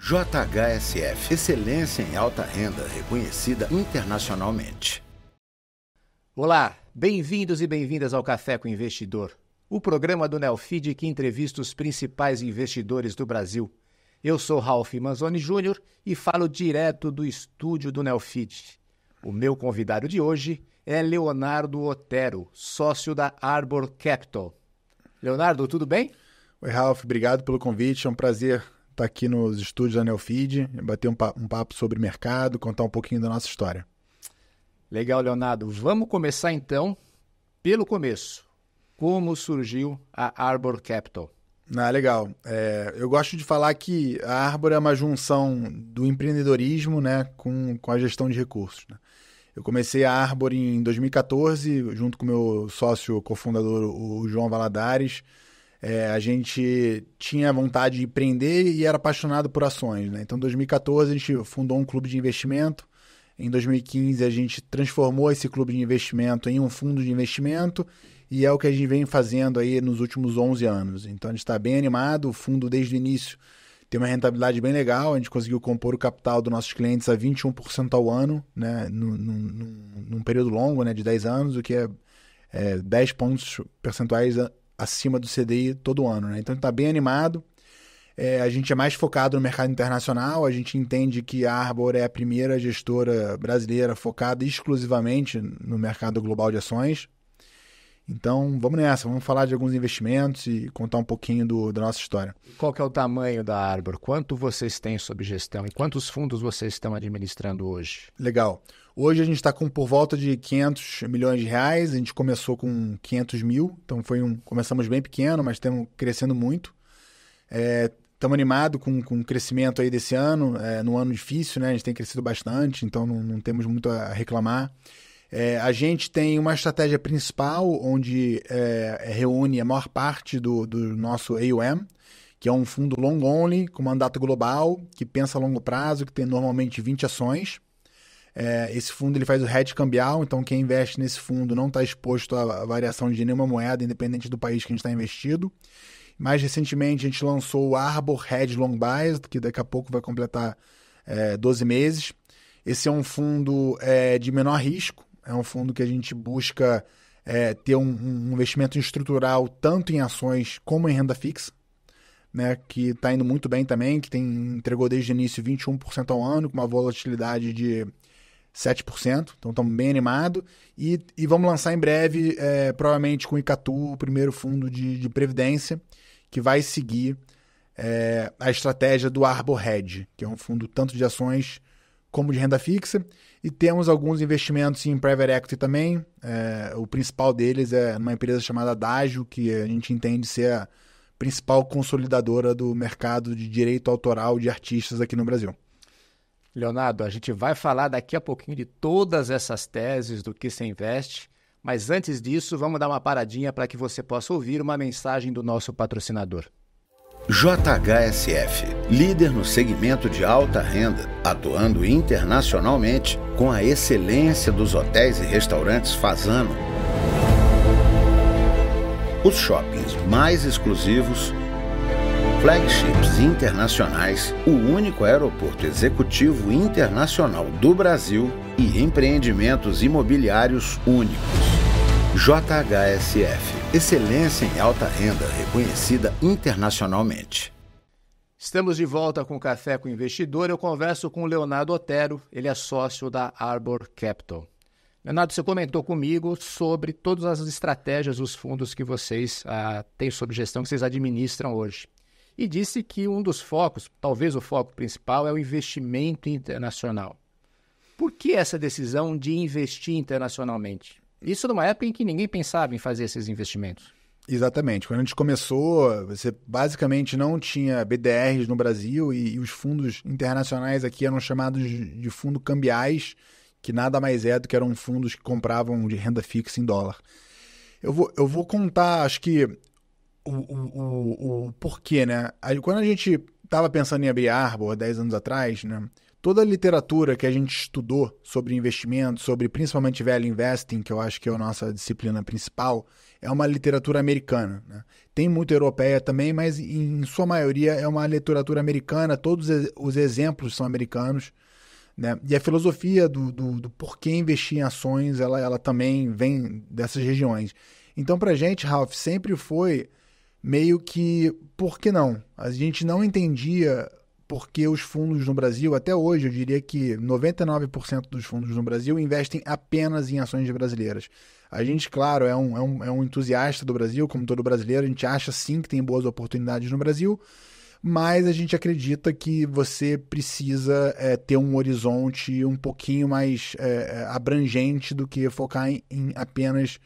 JHSF, excelência em alta renda reconhecida internacionalmente. Olá, bem-vindos e bem-vindas ao Café com o Investidor, o programa do Neofeed que entrevista os principais investidores do Brasil. Eu sou Ralph Manzoni Jr. e falo direto do estúdio do Neofeed. O meu convidado de hoje é Leonardo Otero, sócio da Arbor Capital. Leonardo, tudo bem? Oi, Ralph, obrigado pelo convite. É um prazer estar aqui nos estúdios da Neofeed, bater um papo sobre mercado, contar um pouquinho da nossa história. Legal, Leonardo. Vamos começar então pelo começo. Como surgiu a Arbor Capital? Legal. Eu gosto de falar que a Arbor é uma junção do empreendedorismo, né, com a gestão de recursos, né? Eu comecei a Arbor em 2014, junto com meu sócio cofundador, o João Valadares. A gente tinha vontade de empreender e era apaixonado por ações, né? Então, em 2014, a gente fundou um clube de investimento. Em 2015, a gente transformou esse clube de investimento em um fundo de investimento e é o que a gente vem fazendo aí nos últimos 11 anos. Então, a gente está bem animado. O fundo, desde o início, tem uma rentabilidade bem legal. A gente conseguiu compor o capital dos nossos clientes a 21% ao ano, né? Num período longo, né, de 10 anos, o que é 10 pontos percentuais acima do CDI todo ano, né? Então, está bem animado. A gente é mais focado no mercado internacional. A gente entende que a Arbor é a primeira gestora brasileira focada exclusivamente no mercado global de ações. Então, vamos nessa. Vamos falar de alguns investimentos e contar um pouquinho da nossa história. Qual que é o tamanho da Arbor? Quanto vocês têm sob gestão e quantos fundos vocês estão administrando hoje? Legal. Hoje a gente está com por volta de 500 milhões de reais. A gente começou com 500 mil. Então, começamos bem pequeno, mas estamos crescendo muito. Estamos animados com o crescimento aí desse ano. Num ano difícil, né? A gente tem crescido bastante, então não temos muito a reclamar. A gente tem uma estratégia principal onde reúne a maior parte do nosso AUM, que é um fundo long only, com mandato global, que pensa a longo prazo, que tem normalmente 20 ações. Esse fundo ele faz o hedge cambial, então quem investe nesse fundo não está exposto à variação de nenhuma moeda, independente do país que a gente está investido. Mais recentemente, a gente lançou o Arbor Hedge Long Biased, que daqui a pouco vai completar 12 meses. Esse é um fundo de menor risco, é um fundo que a gente busca ter um investimento estrutural tanto em ações como em renda fixa, né, que está indo muito bem também, que entregou desde o início 21% ao ano, com uma volatilidade de 7%, então estamos bem animados. E vamos lançar em breve, provavelmente com o Icatu, o primeiro fundo de previdência, que vai seguir a estratégia do Arbor Hedge, que é um fundo tanto de ações como de renda fixa. E temos alguns investimentos em private equity também. O principal deles é numa empresa chamada Adagio, que a gente entende ser a principal consolidadora do mercado de direito autoral de artistas aqui no Brasil. Leonardo, a gente vai falar daqui a pouquinho de todas essas teses, do que se investe, mas antes disso, vamos dar uma paradinha para que você possa ouvir uma mensagem do nosso patrocinador. JHSF, líder no segmento de alta renda, atuando internacionalmente com a excelência dos hotéis e restaurantes Fasano. Os shoppings mais exclusivos, flagships internacionais, o único aeroporto executivo internacional do Brasil e empreendimentos imobiliários únicos. JHSF, excelência em alta renda reconhecida internacionalmente. Estamos de volta com o Café com o Investidor. Eu converso com o Leonardo Otero, ele é sócio da Arbor Capital. Leonardo, você comentou comigo sobre todas as estratégias, os fundos que vocês têm sob gestão, que vocês administram hoje. E disse que um dos focos, talvez o foco principal, é o investimento internacional. Por que essa decisão de investir internacionalmente? Isso numa época em que ninguém pensava em fazer esses investimentos. Exatamente. Quando a gente começou, você basicamente não tinha BDRs no Brasil e os fundos internacionais aqui eram chamados de fundos cambiais, que nada mais é do que eram fundos que compravam de renda fixa em dólar. Eu vou contar, acho que, o porquê, né? Quando a gente estava pensando em abrir a Arbor 10 anos atrás, né, toda a literatura que a gente estudou sobre investimento, sobre principalmente value investing, que eu acho que é a nossa disciplina principal, é uma literatura americana, né? Tem muita europeia também, mas em sua maioria é uma literatura americana, todos os exemplos são americanos, né? E a filosofia do porquê investir em ações, ela também vem dessas regiões. Então, para a gente, Ralph, sempre foi meio que, por que não? A gente não entendia por que os fundos no Brasil, até hoje, eu diria que 99% dos fundos no Brasil investem apenas em ações brasileiras. A gente, claro, é um entusiasta do Brasil, como todo brasileiro, a gente acha sim que tem boas oportunidades no Brasil, mas a gente acredita que você precisa ter um horizonte um pouquinho mais abrangente do que focar em apenas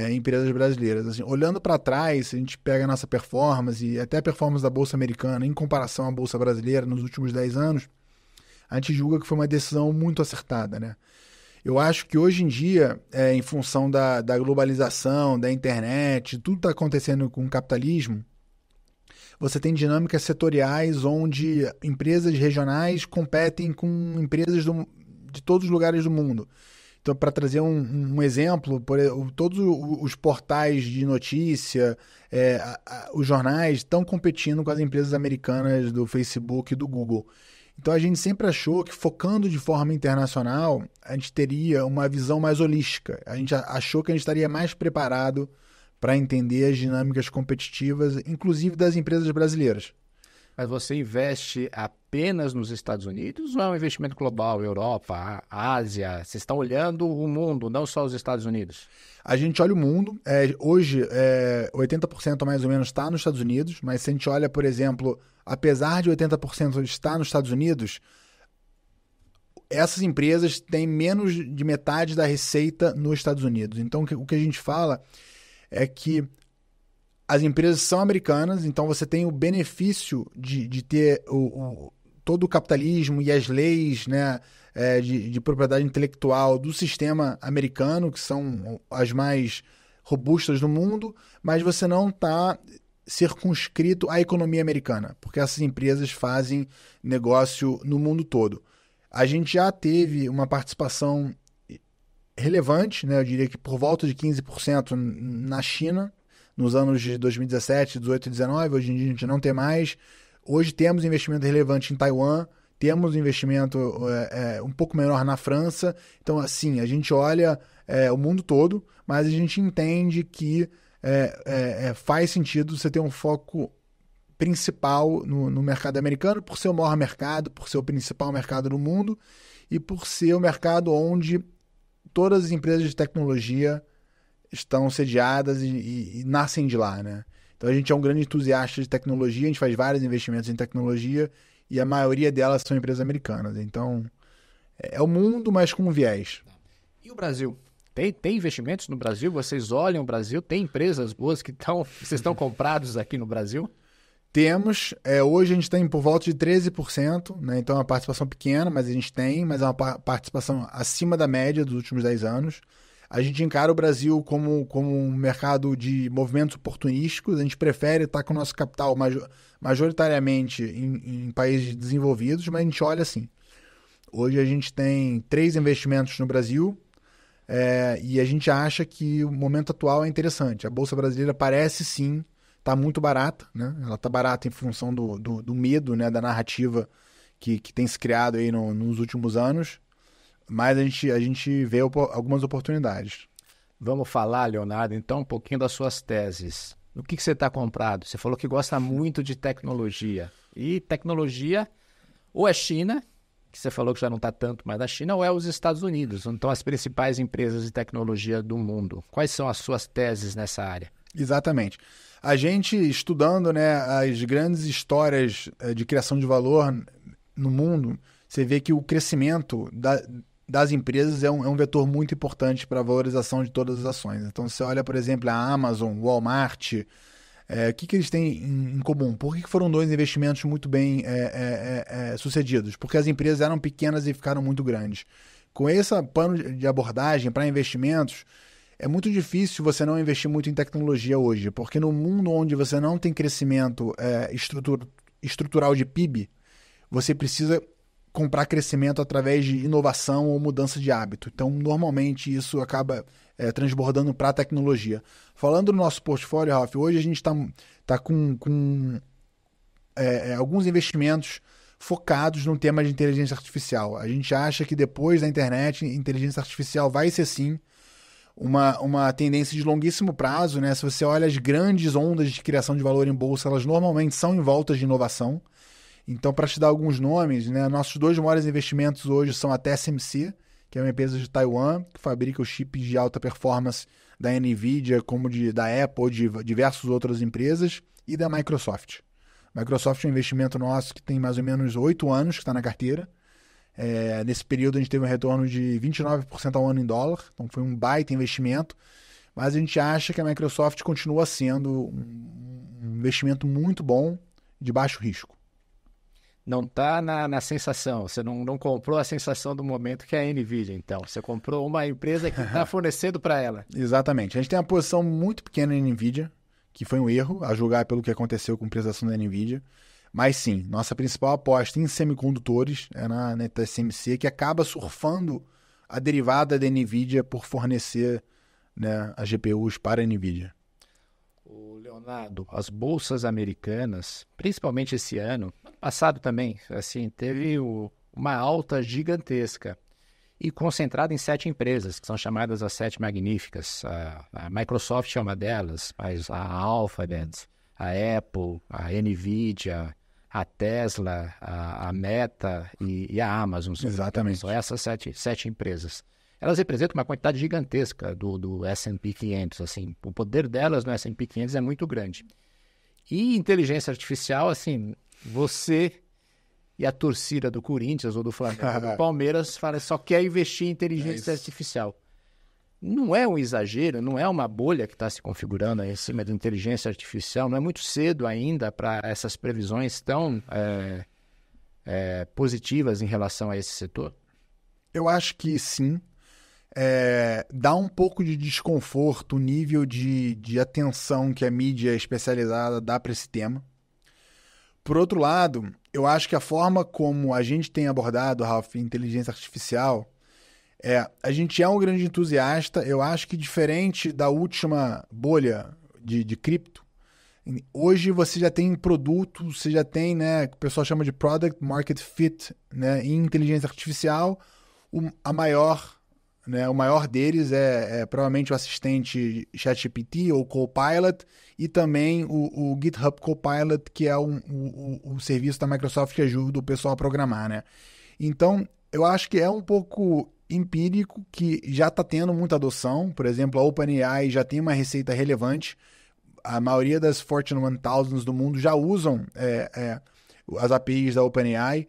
empresas brasileiras. Assim, olhando para trás, a gente pega a nossa performance e até a performance da Bolsa Americana em comparação à Bolsa Brasileira nos últimos 10 anos, a gente julga que foi uma decisão muito acertada, né? Eu acho que hoje em dia, em função da globalização, da internet, tudo está acontecendo com o capitalismo, você tem dinâmicas setoriais onde empresas regionais competem com empresas de todos os lugares do mundo. Então, para trazer um exemplo, todos os portais de notícia, os jornais estão competindo com as empresas americanas do Facebook e do Google. Então, a gente sempre achou que, focando de forma internacional, a gente teria uma visão mais holística. A gente achou que a gente estaria mais preparado para entender as dinâmicas competitivas, inclusive das empresas brasileiras. Mas você investe apenas nos Estados Unidos ou é um investimento global, Europa, Ásia? Vocês estão olhando o mundo, não só os Estados Unidos? A gente olha o mundo. Hoje, 80% mais ou menos está nos Estados Unidos, mas se a gente olha, por exemplo, apesar de 80% estar nos Estados Unidos, essas empresas têm menos de metade da receita nos Estados Unidos. Então, o que a gente fala é que as empresas são americanas, então você tem o benefício de ter todo o capitalismo e as leis, né, de propriedade intelectual do sistema americano, que são as mais robustas do mundo, mas você não está circunscrito à economia americana, porque essas empresas fazem negócio no mundo todo. A gente já teve uma participação relevante, né, eu diria que por volta de 15% na China, nos anos de 2017, 18 e 19, hoje em dia a gente não tem mais. Hoje temos investimento relevante em Taiwan, temos investimento um pouco menor na França. Então, assim, a gente olha o mundo todo, mas a gente entende que faz sentido você ter um foco principal no mercado americano, por ser o maior mercado, por ser o principal mercado do mundo e por ser o mercado onde todas as empresas de tecnologia estão sediadas e nascem de lá, né? Então a gente é um grande entusiasta de tecnologia, a gente faz vários investimentos em tecnologia e a maioria delas são empresas americanas. Então é o mundo, mas com um viés. E o Brasil? Tem investimentos no Brasil? Vocês olham o Brasil? Tem empresas boas que vocês estão comprados aqui no Brasil? Temos. Hoje a gente tem por volta de 13%, né? Então é uma participação pequena, mas a gente tem, mas é uma participação acima da média dos últimos 10 anos. A gente encara o Brasil como um mercado de movimentos oportunísticos. A gente prefere estar com o nosso capital majoritariamente em países desenvolvidos, mas a gente olha assim. Hoje a gente tem 3 investimentos no Brasil e a gente acha que o momento atual é interessante. A Bolsa Brasileira parece sim estar muito barata, né? Ela está barata em função do medo, né? Da narrativa que tem se criado aí nos últimos anos. Mas a gente vê algumas oportunidades. Vamos falar, Leonardo, então, um pouquinho das suas teses. No que você está comprado? Você falou que gosta muito de tecnologia. E tecnologia ou é China, que você falou que já não está tanto mais na China, ou é os Estados Unidos, onde estão as principais empresas de tecnologia do mundo. Quais são as suas teses nessa área? Exatamente. A gente, estudando, né, as grandes histórias de criação de valor no mundo, você vê que o crescimento das empresas é um vetor muito importante para a valorização de todas as ações. Então, você olha, por exemplo, a Amazon, o Walmart, o que eles têm em comum? Por que foram 2 investimentos muito bem sucedidos? Porque as empresas eram pequenas e ficaram muito grandes. Com esse plano de abordagem para investimentos, é muito difícil você não investir muito em tecnologia hoje, porque no mundo onde você não tem crescimento estrutural de PIB, você precisa comprar crescimento através de inovação ou mudança de hábito. Então, normalmente, isso acaba transbordando para a tecnologia. Falando do nosso portfólio, Ralf, hoje a gente está com alguns investimentos focados no tema de inteligência artificial. A gente acha que depois da internet, inteligência artificial vai ser, sim, uma tendência de longuíssimo prazo, né? Se você olha as grandes ondas de criação de valor em bolsa, elas normalmente são em volta de inovação. Então, para te dar alguns nomes, né, nossos 2 maiores investimentos hoje são a TSMC, que é uma empresa de Taiwan, que fabrica os chips de alta performance da NVIDIA, como da Apple, de diversas outras empresas, e da Microsoft. Microsoft é um investimento nosso que tem mais ou menos 8 anos que está na carteira. Nesse período a gente teve um retorno de 29% ao ano em dólar, então foi um baita investimento, mas a gente acha que a Microsoft continua sendo um investimento muito bom, de baixo risco. Não está na sensação, você não comprou a sensação do momento que é a NVIDIA, então. Você comprou uma empresa que está fornecendo para ela. Exatamente. A gente tem uma posição muito pequena em NVIDIA, que foi um erro, a julgar pelo que aconteceu com a prestação da NVIDIA. Mas sim, nossa principal aposta em semicondutores é na TSMC, que acaba surfando a derivada da NVIDIA por fornecer, né, as GPUs para a NVIDIA. Leonardo, as bolsas americanas, principalmente esse ano passado também, assim, teve uma alta gigantesca e concentrada em 7 empresas, que são chamadas as 7 magníficas. A Microsoft é uma delas, mas a Alphabet, a Apple, a NVIDIA, a Tesla, a Meta e a Amazon. Exatamente. São essas 7 empresas. Elas representam uma quantidade gigantesca do S&P 500, assim. O poder delas no S&P 500 é muito grande. E inteligência artificial, assim, você e a torcida do Corinthians ou do Flamengo, do Palmeiras, só quer investir em inteligência artificial. Não é um exagero, não é uma bolha que está se configurando aí em cima da inteligência artificial, não é muito cedo ainda para essas previsões tão positivas em relação a esse setor? Eu acho que sim. Dá um pouco de desconforto o nível de atenção que a mídia especializada dá para esse tema. Por outro lado, eu acho que a forma como a gente tem abordado, Ralf, inteligência artificial, a gente é um grande entusiasta. Eu acho que diferente da última bolha de cripto, hoje você já tem produto, você já tem, né, que o pessoal chama de product market fit, né, em inteligência artificial. O maior deles é provavelmente o assistente ChatGPT ou Copilot, e também o GitHub Copilot, que é o serviço da Microsoft que ajuda o pessoal a programar, né? Então, eu acho que é um pouco empírico, que já está tendo muita adoção. Por exemplo, a OpenAI já tem uma receita relevante. A maioria das Fortune 1000 do mundo já usam as APIs da OpenAI.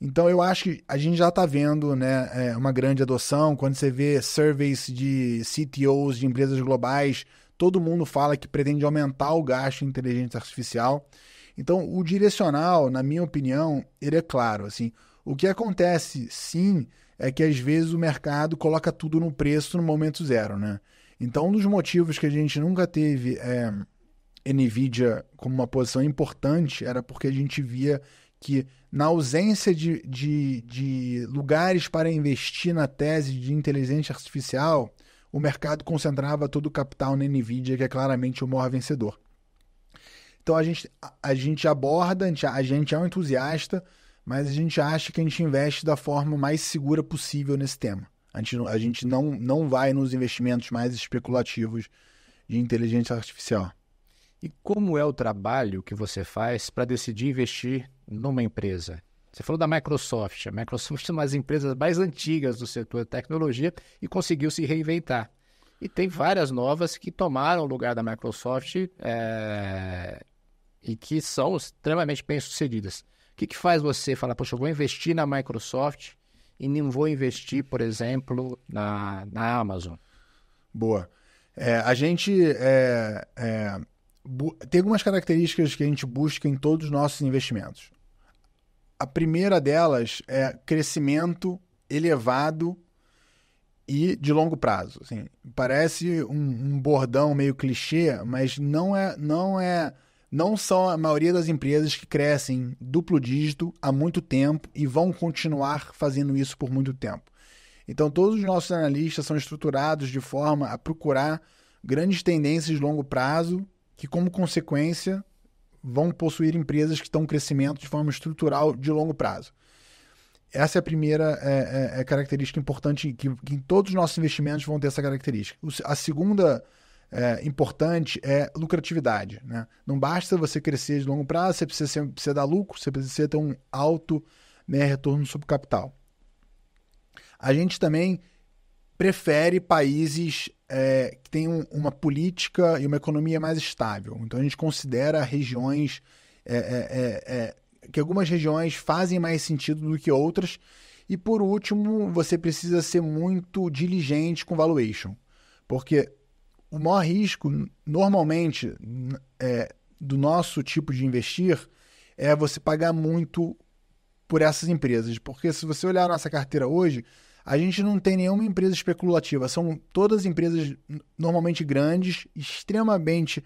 Então, eu acho que a gente já está vendo, né, uma grande adoção. Quando você vê surveys de CTOs de empresas globais, todo mundo fala que pretende aumentar o gasto em inteligência artificial. Então, o direcional, na minha opinião, ele é claro. Assim, o que acontece, sim, é que às vezes o mercado coloca tudo no preço no momento zero, né? Então, um dos motivos que a gente nunca teve NVIDIA como uma posição importante era porque a gente via que, na ausência de lugares para investir na tese de inteligência artificial, o mercado concentrava todo o capital na NVIDIA, que é claramente o maior vencedor. Então, a gente aborda, a gente é um entusiasta, mas a gente acha que a gente investe da forma mais segura possível nesse tema. A gente não vai nos investimentos mais especulativos de inteligência artificial. E como é o trabalho que você faz para decidir investir numa empresa? Você falou da Microsoft. A Microsoft é uma das empresas mais antigas do setor de tecnologia e conseguiu se reinventar. E tem várias novas que tomaram o lugar da Microsoft e que são extremamente bem-sucedidas. O que faz você falar, poxa, eu vou investir na Microsoft e não vou investir, por exemplo, na Amazon? Boa. A gente tem algumas características que a gente busca em todos os nossos investimentos. A primeira delas é crescimento elevado e de longo prazo. Assim, parece um bordão meio clichê, mas não não são a maioria das empresas que crescem duplo dígito há muito tempo e vão continuar fazendo isso por muito tempo. Então, todos os nossos analistas são estruturados de forma a procurar grandes tendências de longo prazo que, como consequência, vão possuir empresas que estão em crescimento de forma estrutural de longo prazo. Essa é a primeira característica importante, que em todos os nossos investimentos vão ter essa característica. A segunda importante é lucratividade, né? Não basta você crescer de longo prazo, você precisa dar lucro, você precisa ter um alto, né, retorno sobre capital. A gente também prefere países que têm uma política e uma economia mais estável. Então, a gente considera regiões que algumas regiões fazem mais sentido do que outras. E, por último, você precisa ser muito diligente com valuation, porque o maior risco, normalmente, do nosso tipo de investir é você pagar muito por essas empresas. Porque se você olhar a nossa carteira hoje, a gente não tem nenhuma empresa especulativa. São todas empresas normalmente grandes, extremamente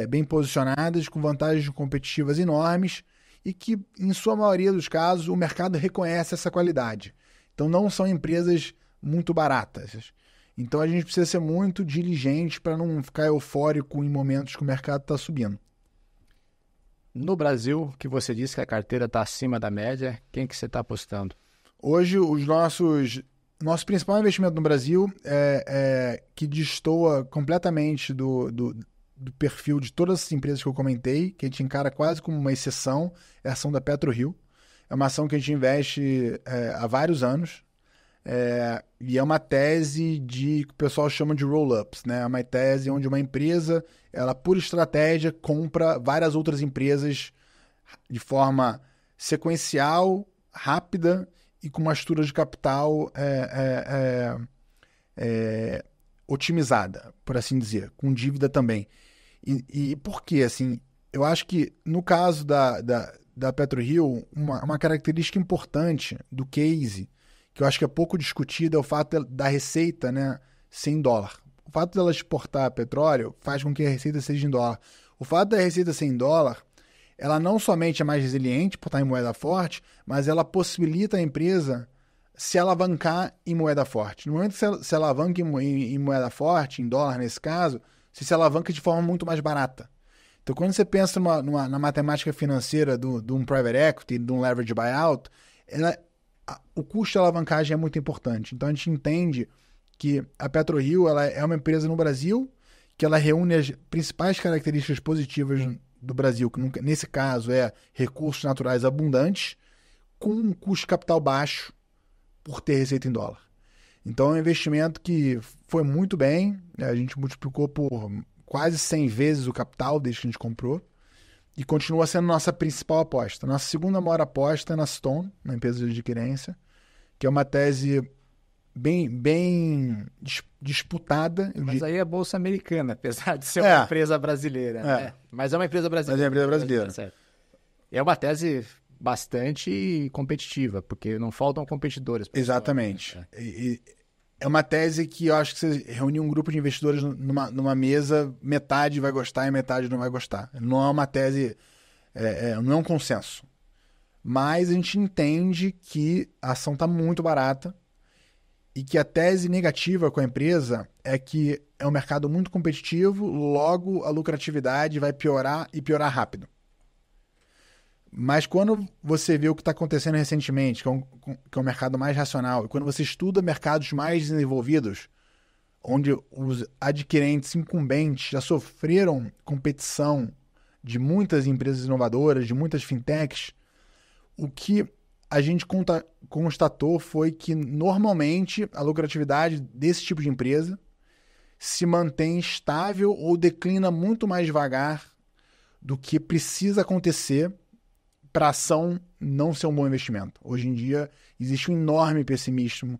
bem posicionadas, com vantagens competitivas enormes e que, em sua maioria dos casos, o mercado reconhece essa qualidade. Então, não são empresas muito baratas. Então, a gente precisa ser muito diligente para não ficar eufórico em momentos que o mercado está subindo. No Brasil, que você disse que a carteira está acima da média, quem que você está apostando? Hoje, nosso principal investimento no Brasil que destoa completamente do perfil de todas as empresas que eu comentei, que a gente encara quase como uma exceção, é a ação da PetroRio. É uma ação que a gente investe há vários anos. E é uma tese que o pessoal chama de roll-ups, né? É uma tese onde uma empresa, ela por estratégia, compra várias outras empresas de forma sequencial, rápida e com uma estrutura de capital otimizada, por assim dizer, com dívida também. E por quê? Assim, eu acho que no caso da PetroRio, uma característica importante do case, que eu acho que é pouco discutido, é o fato da receita, né, ser em dólar. O fato dela exportar petróleo faz com que a receita seja em dólar. O fato da receita ser em dólar, ela não somente é mais resiliente por estar em moeda forte, mas ela possibilita a empresa se alavancar em moeda forte. No momento que se alavanca em moeda forte, em dólar nesse caso, você se alavanca de forma muito mais barata. Então, quando você pensa na matemática financeira de um private equity, de um leverage buyout, o custo de alavancagem é muito importante. Então, a gente entende que a PetroRio ela é uma empresa no Brasil que ela reúne as principais características positivas do Brasil, que nesse caso é recursos naturais abundantes, com um custo de capital baixo por ter receita em dólar. Então, é um investimento que foi muito bem, a gente multiplicou por quase 100 vezes o capital desde que a gente comprou, e continua sendo nossa principal aposta. Nossa segunda maior aposta é na Stone, na empresa de adquirência, que é uma tese bem disputada. Mas aí é a Bolsa Americana, apesar de ser uma empresa brasileira. Né? Mas é uma empresa brasileira. Mas é uma empresa brasileira. Certo. É uma tese bastante competitiva, porque não faltam competidores. Exatamente. É uma tese que eu acho que você reunir um grupo de investidores numa mesa, metade vai gostar e metade não vai gostar. Não é uma tese, não é um consenso. Mas a gente entende que a ação está muito barata e que a tese negativa com a empresa é que é um mercado muito competitivo, logo a lucratividade vai piorar e piorar rápido. Mas quando você vê o que está acontecendo recentemente, que é um mercado mais racional, e quando você estuda mercados mais desenvolvidos, onde os adquirentes incumbentes já sofreram competição de muitas empresas inovadoras, de muitas fintechs, o que a gente constatou foi que, normalmente, a lucratividade desse tipo de empresa se mantém estável ou declina muito mais devagar do que precisa acontecer para a ação não ser um bom investimento. Hoje em dia, existe um enorme pessimismo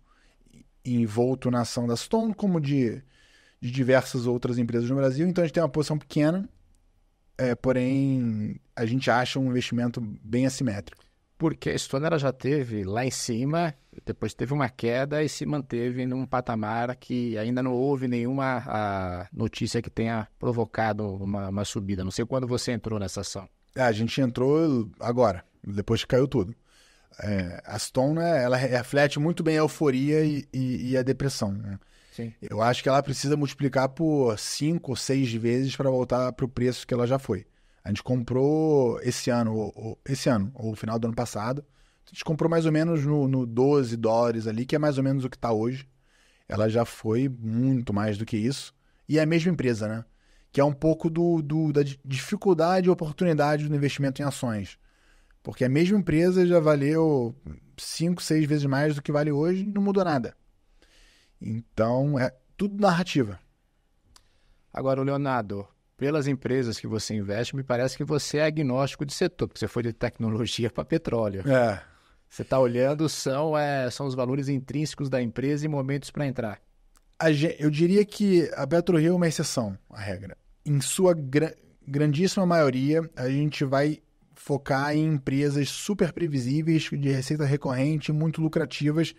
envolto na ação da Stone, como de diversas outras empresas no Brasil. Então, a gente tem uma posição pequena, porém, a gente acha um investimento bem assimétrico. Porque a Stone ela já teve lá em cima, Depois teve uma queda e se manteve num patamar que ainda não houve nenhuma notícia que tenha provocado uma subida. Não sei quando você entrou nessa ação. A gente entrou agora, depois que caiu tudo. A Stone, ela reflete muito bem a euforia e a depressão, né? Sim. Eu acho que ela precisa multiplicar por 5 ou 6 vezes para voltar para o preço que ela já foi. A gente comprou esse ano, ou no final do ano passado. A gente comprou mais ou menos no 12 dólares ali, que é mais ou menos o que está hoje. Ela já foi muito mais do que isso. E é a mesma empresa, né? Que é um pouco da dificuldade e oportunidade do investimento em ações. Porque a mesma empresa já valeu 5, 6 vezes mais do que vale hoje e não mudou nada. Então, é tudo narrativa. Agora, Leonardo, pelas empresas que você investe, me parece que você é agnóstico de setor, porque você foi de tecnologia para petróleo. Você está olhando, são os valores intrínsecos da empresa e momentos para entrar. Eu diria que a PetroRio é uma exceção à regra. Em sua grandíssima maioria, a gente vai focar em empresas super previsíveis, de receita recorrente, muito lucrativas,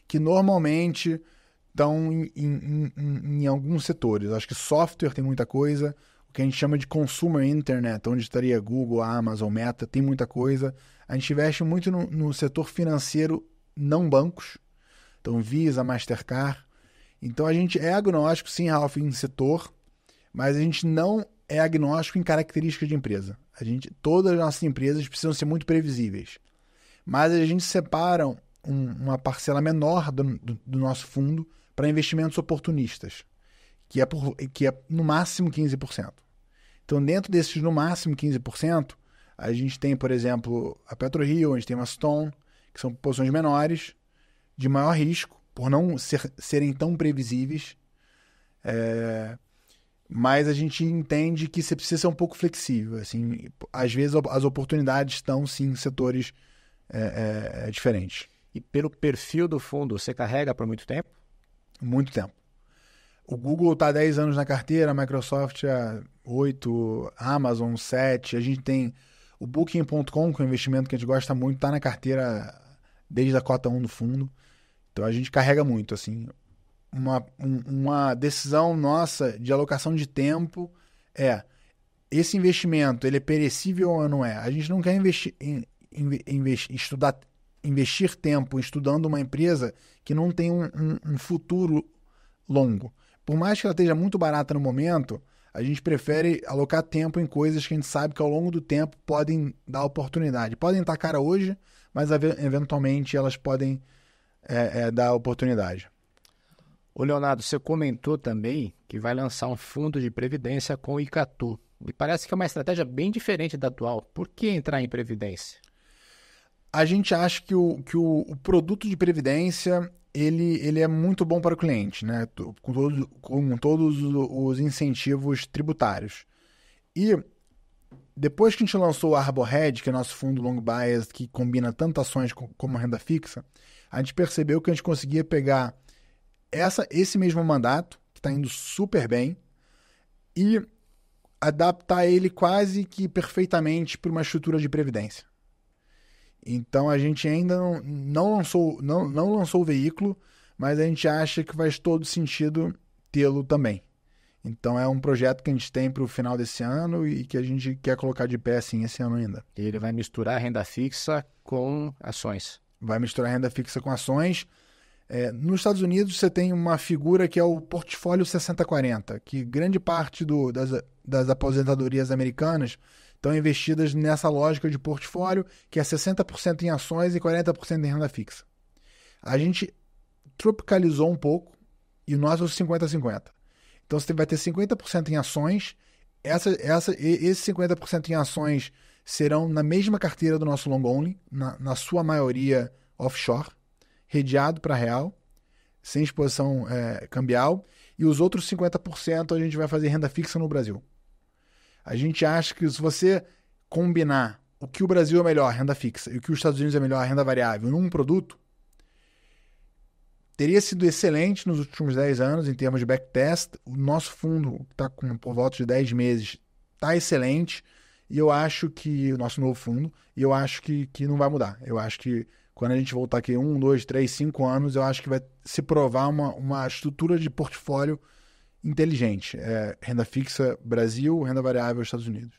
que normalmente estão em alguns setores. Acho que software tem muita coisa, o que a gente chama de consumer internet, onde estaria Google, Amazon, Meta, tem muita coisa. A gente investe muito no setor financeiro, não bancos, então Visa, Mastercard. Então a gente é agnóstico, sim, Ralph, em setor, mas a gente não é agnóstico em características de empresa. Todas as nossas empresas precisam ser muito previsíveis, mas a gente separa uma parcela menor do nosso fundo para investimentos oportunistas, que é no máximo 15%. Então, dentro desses no máximo 15%, a gente tem, por exemplo, a PetroRio, a gente tem uma Stone, que são posições menores, de maior risco, por não serem tão previsíveis, mas a gente entende que você precisa ser um pouco flexível. Assim, às vezes as oportunidades estão, sim, em setores diferentes. E pelo perfil do fundo, você carrega por muito tempo? Muito tempo. O Google está há 10 anos na carteira, a Microsoft há 8, a Amazon 7. A gente tem o Booking.com, que é um investimento que a gente gosta muito, está na carteira desde a cota 1 do fundo. Então a gente carrega muito. Assim, uma decisão nossa de alocação de tempo esse investimento, ele é perecível ou não é? A gente não quer investir tempo estudando uma empresa que não tem um futuro longo. Por mais que ela esteja muito barata no momento, a gente prefere alocar tempo em coisas que a gente sabe que ao longo do tempo podem dar oportunidade. Podem estar cara hoje, mas eventualmente elas podem dar oportunidade. Ô Leonardo, você comentou também que vai lançar um fundo de previdência com o Icatu. Me parece que é uma estratégia bem diferente da atual. Por que entrar em previdência? A gente acha que o produto de previdência ele é muito bom para o cliente, né? Com todos os incentivos tributários. E depois que a gente lançou o Arborhead, que é nosso fundo long biased, que combina tanto ações como renda fixa, a gente percebeu que a gente conseguia pegar esse mesmo mandato, que está indo super bem, e adaptar ele quase que perfeitamente para uma estrutura de previdência. Então a gente ainda não lançou o veículo, mas a gente acha que faz todo sentido tê-lo também. Então é um projeto que a gente tem para o final desse ano e que a gente quer colocar de pé assim esse ano ainda. E ele vai misturar renda fixa com ações. Vai misturar renda fixa com ações. Nos Estados Unidos você tem uma figura que é o portfólio 60-40, que grande parte das aposentadorias americanas estão investidas nessa lógica de portfólio, que é 60% em ações e 40% em renda fixa. A gente tropicalizou um pouco e o nosso é 50-50. Então você vai ter 50% em ações, esses 50% em ações serão na mesma carteira do nosso long only, na sua maioria offshore, redeado para real, sem exposição cambial, e os outros 50% a gente vai fazer renda fixa no Brasil. A gente acha que se você combinar o que o Brasil é melhor, renda fixa, e o que os Estados Unidos é melhor, renda variável, num produto, teria sido excelente nos últimos 10 anos em termos de backtest. O nosso fundo, que está por volta de 10 meses, está excelente, e eu acho que o nosso novo fundo, e eu acho que não vai mudar. Eu acho que quando a gente voltar aqui 1, 2, 3, 5 anos, eu acho que vai se provar uma estrutura de portfólio inteligente. Renda fixa Brasil, renda variável Estados Unidos.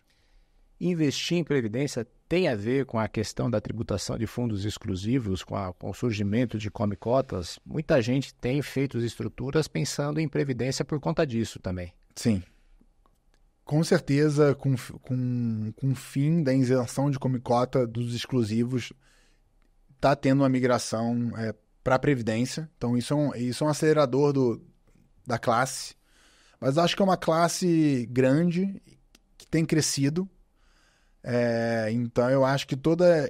Investir em previdência tem a ver com a questão da tributação de fundos exclusivos, com o surgimento de come-cotas? Muita gente tem feito as estruturas pensando em previdência por conta disso também. Sim. Com certeza, com o fim da isenção de come-cota dos exclusivos, está tendo uma migração para a Previdência. Então, isso é um acelerador da classe. Mas acho que é uma classe grande que tem crescido. Então, eu acho que toda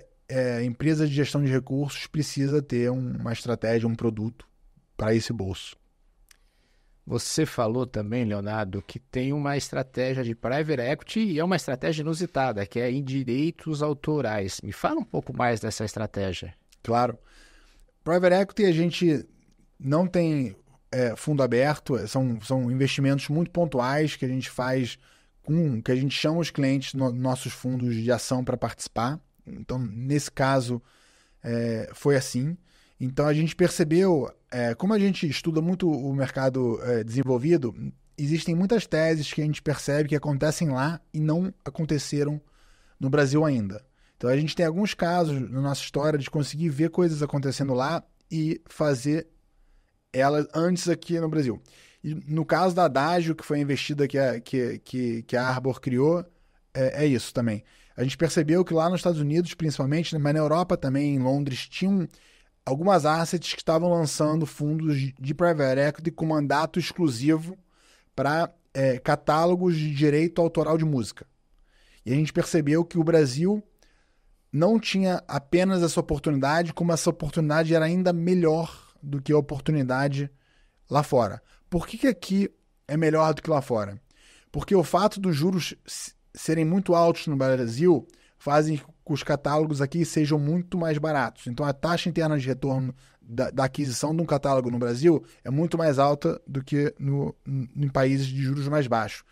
empresa de gestão de recursos precisa ter uma estratégia, um produto para esse bolso. Você falou também, Leonardo, que tem uma estratégia de private equity e é uma estratégia inusitada, que é em direitos autorais. Me fala um pouco mais dessa estratégia. Claro. Private equity a gente não tem fundo aberto, são investimentos muito pontuais que a gente faz, que a gente chama os clientes nossos fundos de ação para participar. Então, nesse caso, foi assim. Então, a gente percebeu, como a gente estuda muito o mercado desenvolvido, existem muitas teses que a gente percebe que acontecem lá e não aconteceram no Brasil ainda. Então, a gente tem alguns casos na nossa história de conseguir ver coisas acontecendo lá e fazer elas antes aqui no Brasil. E no caso da Adagio, que foi a investida que a Arbor criou, é isso também. A gente percebeu que lá nos Estados Unidos, principalmente, mas na Europa também, em Londres, tinham algumas assets que estavam lançando fundos de private equity com mandato exclusivo para catálogos de direito autoral de música. E a gente percebeu que o Brasil não tinha apenas essa oportunidade, como essa oportunidade era ainda melhor do que a oportunidade lá fora. Por que aqui é melhor do que lá fora? Porque o fato dos juros serem muito altos no Brasil fazem com que os catálogos aqui sejam muito mais baratos. Então, a taxa interna de retorno da aquisição de um catálogo no Brasil é muito mais alta do que em países de juros mais baixos.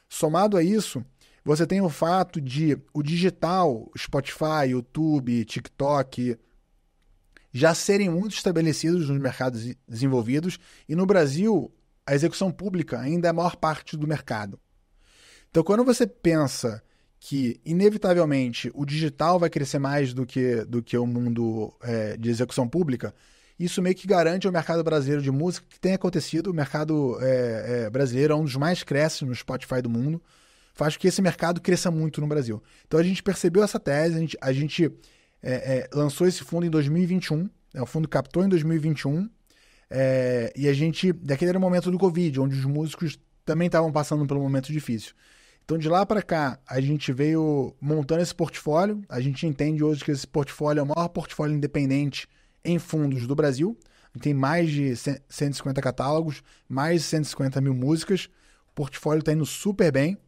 Somado a isso, você tem o fato de o digital, Spotify, YouTube, TikTok, já serem muito estabelecidos nos mercados desenvolvidos e no Brasil a execução pública ainda é a maior parte do mercado. Então, quando você pensa que, inevitavelmente, o digital vai crescer mais do que o mundo de execução pública, isso meio que garante ao mercado brasileiro de música que tem acontecido. O mercado brasileiro é um dos mais cresce no Spotify do mundo, faz com que esse mercado cresça muito no Brasil. Então, a gente percebeu essa tese, a gente lançou esse fundo em 2021, o fundo captou em 2021, e a gente, daquele era o momento do Covid, onde os músicos também estavam passando por um momento difícil. Então, de lá para cá, a gente veio montando esse portfólio. A gente entende hoje que esse portfólio é o maior portfólio independente em fundos do Brasil. A gente tem mais de 150 catálogos, mais de 150 mil músicas. O portfólio está indo super bem.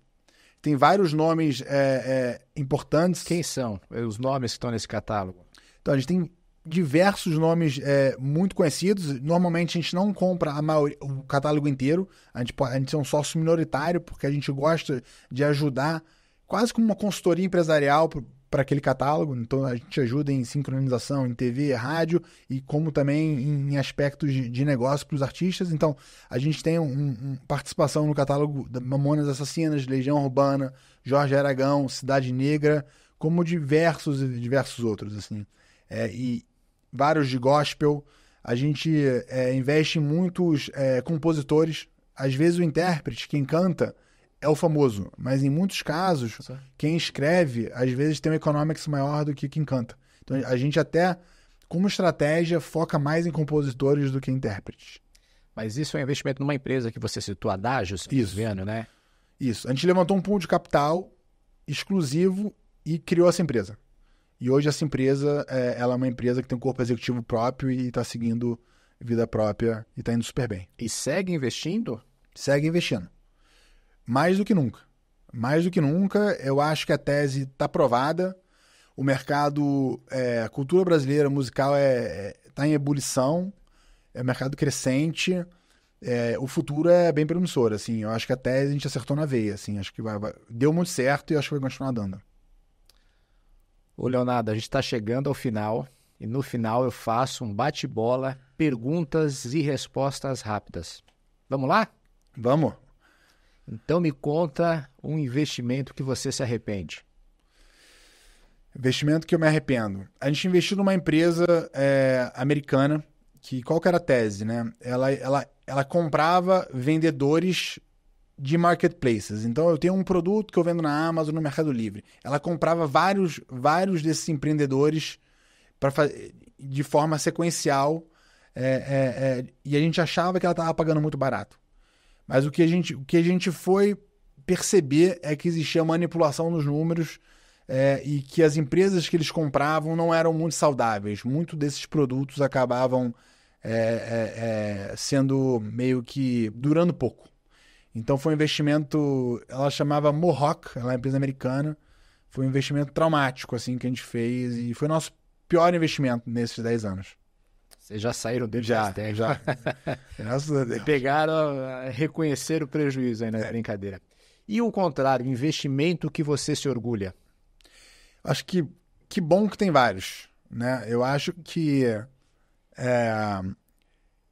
Tem vários nomes importantes. Quem são os nomes que estão nesse catálogo? Então, a gente tem diversos nomes muito conhecidos. Normalmente, a gente não compra o catálogo inteiro. A gente é um sócio minoritário, porque a gente gosta de ajudar, quase como uma consultoria empresarial para aquele catálogo. Então, a gente ajuda em sincronização, em TV, rádio, e como também em aspectos de negócio para os artistas. Então, a gente tem participação no catálogo da Mamonas Assassinas, Legião Urbana, Jorge Aragão, Cidade Negra, como diversos outros, assim. E vários de gospel. A gente investe em muitos compositores. Às vezes o intérprete, quem canta, é o famoso. Mas em muitos casos, quem escreve, às vezes tem um economics maior do que quem canta. Então a gente até, como estratégia, foca mais em compositores do que em intérpretes. Mas isso é um investimento numa empresa que você citou, a Adagio, isso, vendo, né? Isso. A gente levantou um pool de capital exclusivo e criou essa empresa. E hoje essa empresa, ela é uma empresa que tem um corpo executivo próprio e está seguindo vida própria e está indo super bem. E segue investindo? Segue investindo. Mais do que nunca. Mais do que nunca, eu acho que a tese está provada. O mercado, a cultura brasileira musical está em ebulição, é um mercado crescente, o futuro é bem promissor. Assim, eu acho que a tese a gente acertou na veia. Assim, acho que deu muito certo e acho que vai continuar dando. Ô Leonardo, a gente está chegando ao final E no final eu faço um bate-bola, perguntas e respostas rápidas. Vamos lá? Vamos. Então me conta um investimento que você se arrepende. Investimento que eu me arrependo. A gente investiu numa empresa americana, que qual que era a tese, né? Ela comprava vendedores de marketplaces. Então, eu tenho um produto que eu vendo na Amazon, no Mercado Livre. Ela comprava vários desses empreendedores de forma sequencial e a gente achava que ela estava pagando muito barato. Mas o que a gente foi perceber é que existia manipulação nos números e que as empresas que eles compravam não eram muito saudáveis. Muitos desses produtos acabavam sendo meio que durando pouco. Então foi um investimento, ela chamava Mohawk, ela é uma empresa americana, foi um investimento traumático assim, que a gente fez e foi nosso pior investimento nesses 10 anos. Vocês já saíram dele? Já. Graças a Deus. Pegaram, reconhecer o prejuízo aí na brincadeira. E o contrário, investimento que você se orgulha? Acho que bom que tem vários, né? Eu acho que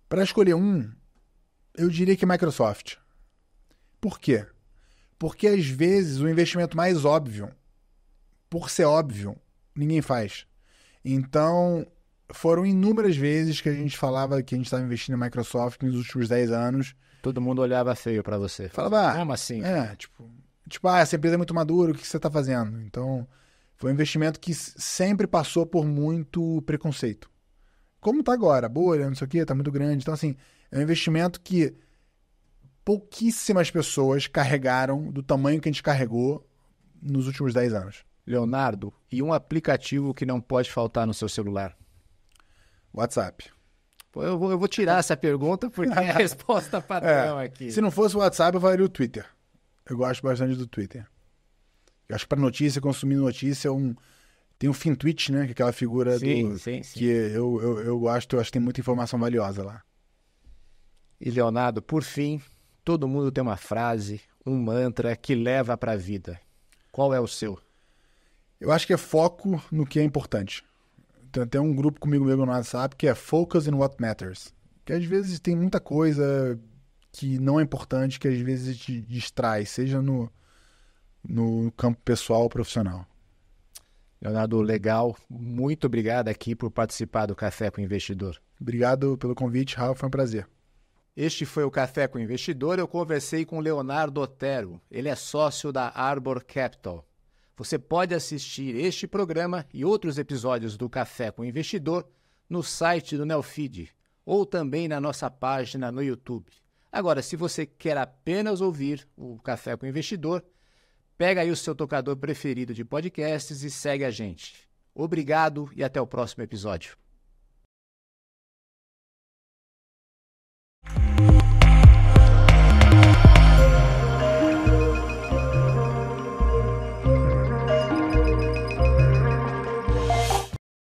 para escolher um, eu diria que Microsoft. Por quê? Porque às vezes o investimento mais óbvio, por ser óbvio, ninguém faz. Então, foram inúmeras vezes que a gente falava que a gente estava investindo em Microsoft nos últimos 10 anos. Todo mundo olhava feio para você. Falava, como assim? Essa empresa é muito madura, o que você está fazendo? Então, foi um investimento que sempre passou por muito preconceito. Como está agora? Bolha, não sei o quê, está muito grande. Então, assim, é um investimento que pouquíssimas pessoas carregaram do tamanho que a gente carregou nos últimos 10 anos. Leonardo, e um aplicativo que não pode faltar no seu celular? WhatsApp. Pô, eu vou tirar essa pergunta porque é a resposta padrão aqui. Se não fosse o WhatsApp, eu falaria o Twitter. Eu gosto bastante do Twitter. Eu acho que para notícia, consumir notícia, tem o FinTwitch, né? Que é aquela figura sim. que eu gosto, eu acho que tem muita informação valiosa lá. E Leonardo, por fim, todo mundo tem uma frase, um mantra que leva para a vida. Qual é o seu? Eu acho que é foco no que é importante. Tem até um grupo comigo mesmo no WhatsApp que é Focus in What Matters. Que às vezes tem muita coisa que não é importante, que às vezes te distrai, seja no campo pessoal ou profissional. Leonardo, legal. Muito obrigado aqui por participar do Café com o Investidor. Obrigado pelo convite, Raul. Foi um prazer. Este foi o Café com o Investidor. Eu conversei com Leonardo Otero. Ele é sócio da Arbor Capital. Você pode assistir este programa e outros episódios do Café com o Investidor no site do Neofeed ou também na nossa página no YouTube. Agora, se você quer apenas ouvir o Café com o Investidor, pega aí o seu tocador preferido de podcasts e segue a gente. Obrigado e até o próximo episódio.